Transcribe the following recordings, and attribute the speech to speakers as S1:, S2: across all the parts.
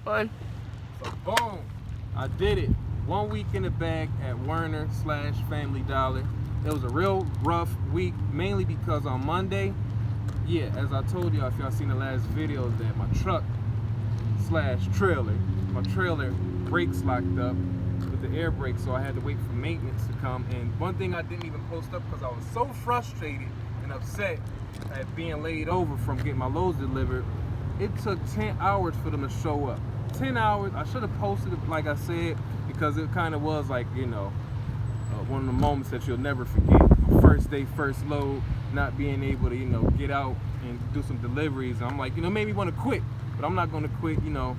S1: One.
S2: So boom, I did it. 1 week in the bag at Werner/Family Dollar. It was a real rough week, mainly because on Monday, yeah, as I told y'all, if y'all seen the last video, that my truck/trailer, my trailer brakes locked up with the air brake, so I had to wait for maintenance to come. And one thing I didn't even post up because I was so frustrated and upset at being laid over from getting my loads delivered, it took 10 hours for them to show up. 10 hours. I should have posted it, like I said, because it kind of was like, you know, one of the moments that you'll never forget. My first day, first load, not being able to, you know, get out and do some deliveries. I'm like, you know, made me want to quit, but I'm not going to quit, you know.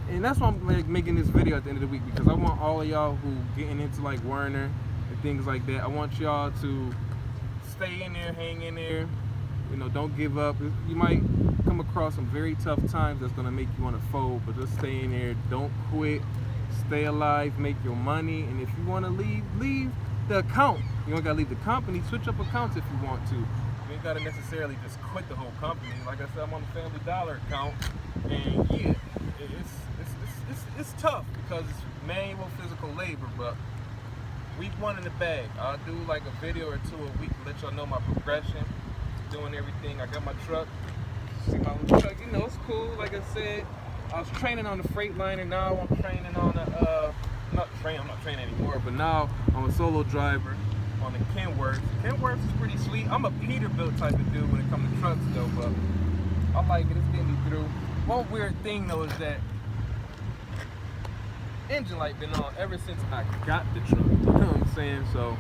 S2: And that's why I'm like making this video at the end of the week, because I want all of y'all who getting into like Werner and things like that, I want y'all to stay in there, hang in there, you know, don't give up. You might come across some very tough times that's gonna make you want to fold, but just stay in there, don't quit, stay alive, make your money. And if you want to leave the account. You don't gotta leave the company, switch up accounts if you want to. You ain't gotta necessarily just quit the whole company. Like I said, I'm on the Family Dollar account, and yeah, it's tough because it's manual physical labor, but week 1 in the bag. I'll do like a video or 2 a week to let y'all know my progression, doing everything. I got my truck. See my little truck, you know, it's cool. Like I said, I was training on the Freightliner. Now I'm training on the I'm not training anymore, but now I'm a solo driver on the Kenworth. Kenworth is pretty sweet. I'm a Peterbilt type of dude when it comes to trucks though, but I like it. It's getting me through. One weird thing though is that engine light been on ever since I got the truck. You know what I'm saying? So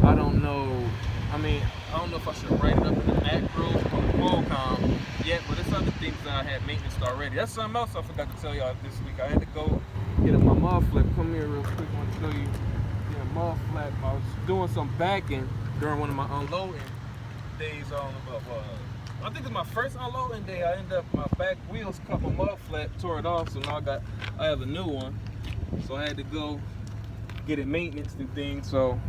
S2: I don't know. I mean, I don't know if I should write it up in the macros or the Qualcomm yet, but it's other things that I had maintenance already. That's something else I forgot to tell y'all this week. I had to go get my mud flip. Come here real quick. I want to show you. Yeah, mud flip. I was doing some backing during one of my unloading days. I think it's my first unloading day. I ended up, my back wheels cut my mud flap, tore it off, so now I have a new one. So I had to go get it maintenance and things. So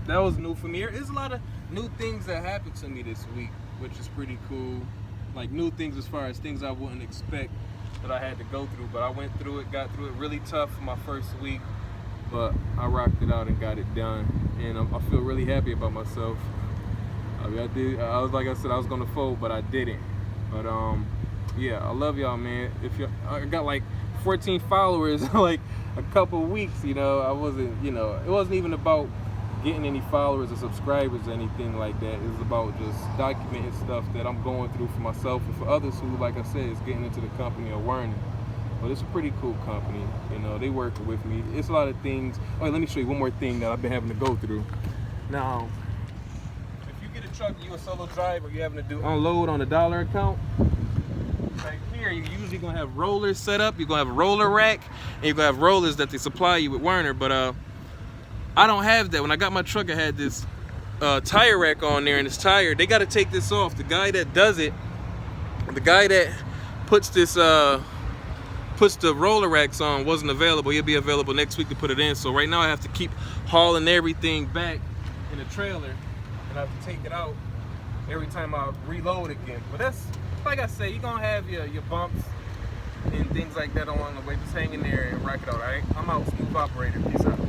S2: that was new for me. There's a lot of new things that happened to me this week, which is pretty cool. Like new things as far as things I wouldn't expect that I had to go through. But I went through it, got through it really tough for my first week. But I rocked it out and got it done. And I feel really happy about myself. I mean, I was like I said, I was gonna fold, but I didn't. But yeah, I love y'all, man. I got like 14 followers in like a couple weeks, you know. I wasn't, you know, it wasn't even about getting any followers or subscribers or anything like that. It was about just documenting stuff that I'm going through for myself and for others who, like I said, is getting into the company or learning. But it's a pretty cool company, you know. They work with me. It's a lot of things. Oh, let me show you one more thing that I've been having to go through. Now, if you get a truck, you a solo driver, you're having to do unload on a dollar account. Right here, you're usually gonna have rollers set up. You're gonna have a roller rack, and you're gonna have rollers that they supply you with Werner. But I don't have that. When I got my truck, I had this tire rack on there, and this tire, they got to take this off. The guy that does it, the guy that puts this puts the roller racks on wasn't available. He'll be available next week to put it in. So right now I have to keep hauling everything back in the trailer, and I have to take it out every time I reload again. But that's, like I say, you're gonna have your bumps and things like that along the way. Just hang in there and rock it out, all right? I'm out. Smooth operator. Peace out.